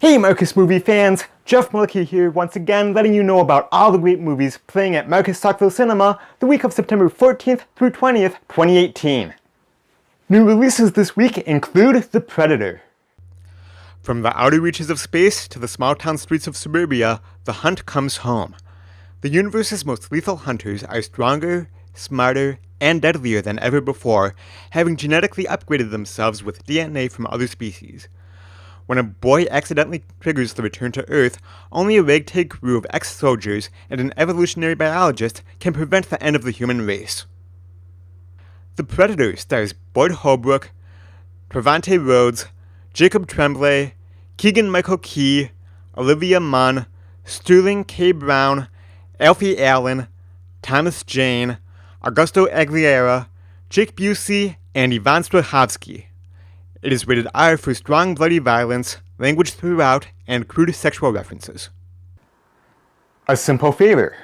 Hey Marcus movie fans, Jeff Malicki here once again letting you know about all the great movies playing at Marcus Saukville Cinema the week of September 14th through 20th, 2018. New releases this week include The Predator. From the outer reaches of space to the small-town streets of suburbia, the hunt comes home. The universe's most lethal hunters are stronger, smarter, and deadlier than ever before, having genetically upgraded themselves with DNA from other species. When a boy accidentally triggers the return to Earth, only a ragtag crew of ex-soldiers and an evolutionary biologist can prevent the end of the human race. The Predator stars Boyd Holbrook, Trevante Rhodes, Jacob Tremblay, Keegan-Michael Key, Olivia Munn, Sterling K. Brown, Alfie Allen, Thomas Jane, Augusto Aguilera, Jake Busey, and Ivan Strahovski. It is rated R for strong bloody violence, language throughout, and crude sexual references. A Simple Favor.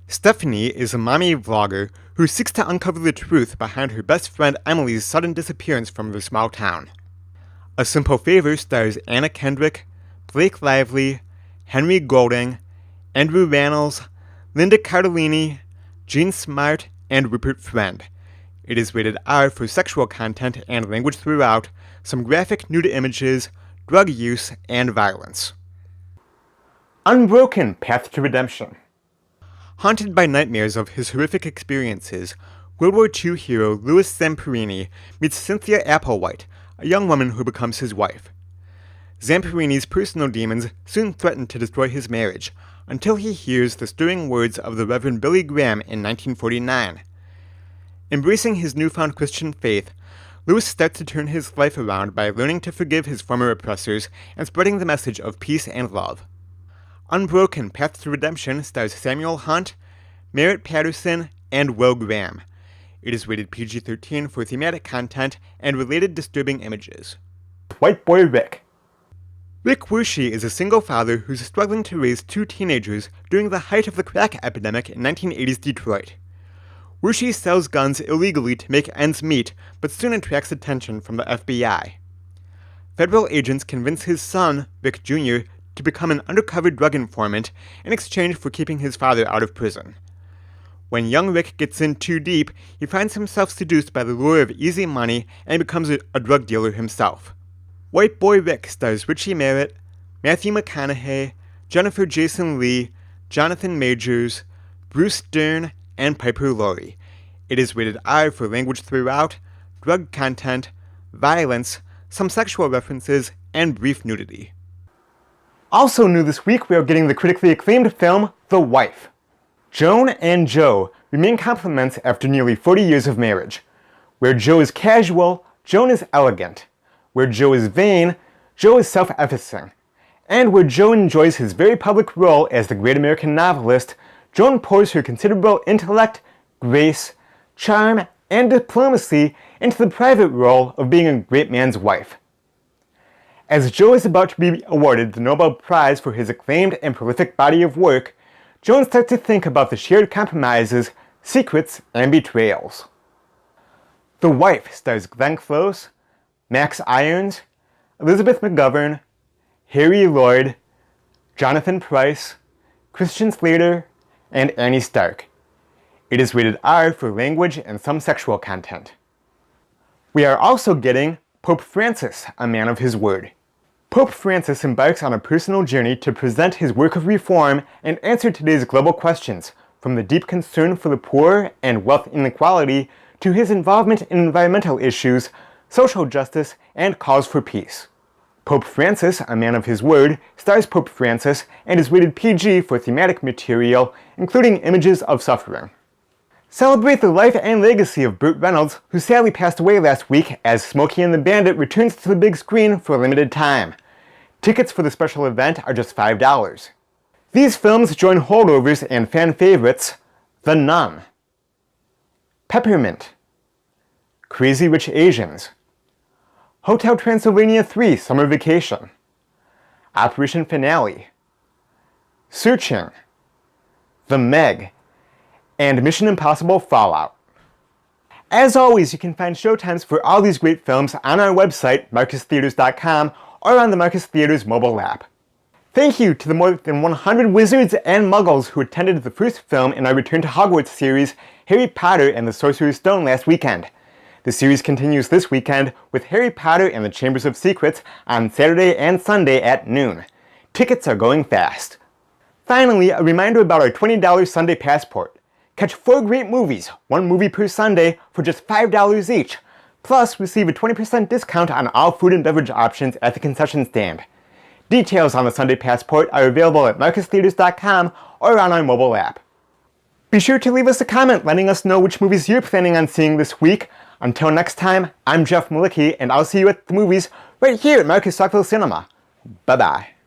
Stephanie is a mommy vlogger who seeks to uncover the truth behind her best friend Emily's sudden disappearance from their small town. A Simple Favor stars Anna Kendrick, Blake Lively, Henry Golding, Andrew Rannells, Linda Cardellini, Gene Smart, and Rupert Friend. It is rated R for sexual content and language throughout, some graphic nude images, drug use, and violence. Unbroken: Path to Redemption. Haunted by nightmares of his horrific experiences, World War II hero Louis Zamperini meets Cynthia Applewhite, a young woman who becomes his wife. Zamperini's personal demons soon threaten to destroy his marriage, until he hears the stirring words of the Reverend Billy Graham in 1949. Embracing his newfound Christian faith, Louis starts to turn his life around by learning to forgive his former oppressors and spreading the message of peace and love. Unbroken: Path to Redemption stars Samuel Hunt, Merritt Patterson, and Will Graham. It is rated PG-13 for thematic content and related disturbing images. White Boy Rick. Rick Wershey is a single father who's struggling to raise two teenagers during the height of the crack epidemic in 1980s Detroit. Wershey sells guns illegally to make ends meet, but soon attracts attention from the FBI. Federal agents convince his son, Rick Jr., to become an undercover drug informant in exchange for keeping his father out of prison. When young Rick gets in too deep, he finds himself seduced by the lure of easy money and becomes a drug dealer himself. White Boy Rick stars Richie Merritt, Matthew McConaughey, Jennifer Jason Leigh, Jonathan Majors, Bruce Dern, and Piper Laurie. It is rated R for language throughout, drug content, violence, some sexual references, and brief nudity. Also new this week, we are getting the critically acclaimed film, The Wife. Joan and Joe remain complements after nearly 40 years of marriage. Where Joe is casual, Joan is elegant. Where Joe is vain, Joe is self-effacing. And where Joe enjoys his very public role as the great American novelist, Joan pours her considerable intellect, grace, charm, and diplomacy into the private role of being a great man's wife. As Joe is about to be awarded the Nobel Prize for his acclaimed and prolific body of work, Joan starts to think about the shared compromises, secrets, and betrayals. The Wife stars Glenn Close, Max Irons, Elizabeth McGovern, Harry Lloyd, Jonathan Pryce, Christian Slater, and Annie Stark. It is rated R for language and some sexual content. We are also getting Pope Francis, a man of his word. Pope Francis embarks on a personal journey to present his work of reform and answer today's global questions, from the deep concern for the poor and wealth inequality to his involvement in environmental issues, social justice, and calls for peace. Pope Francis, a man of his word, stars Pope Francis and is rated PG for thematic material, including images of suffering. Celebrate the life and legacy of Burt Reynolds, who sadly passed away last week as Smokey and the Bandit returns to the big screen for a limited time. Tickets for the special event are just $5. These films join holdovers and fan favorites The Nun, Peppermint, Crazy Rich Asians, Hotel Transylvania 3 Summer Vacation, Operation Finale, Searching, The Meg, and Mission Impossible Fallout. As always, you can find showtimes for all these great films on our website, marcustheaters.com, or on the Marcus Theater's mobile app. Thank you to the more than 100 wizards and muggles who attended the first film in our Return to Hogwarts series, Harry Potter and the Sorcerer's Stone, last weekend. The series continues this weekend with Harry Potter and the Chambers of Secrets on Saturday and Sunday at noon. Tickets are going fast. Finally, a reminder about our $20 Sunday Passport. Catch 4 great movies, 1 movie per Sunday, for just $5 each. Plus, receive a 20% discount on all food and beverage options at the concession stand. Details on the Sunday Passport are available at marcustheaters.com or on our mobile app. Be sure to leave us a comment letting us know which movies you're planning on seeing this week. Until next time, I'm Jeff Malicki, and I'll see you at the movies right here at Marcus Saukville Cinema. Bye-bye.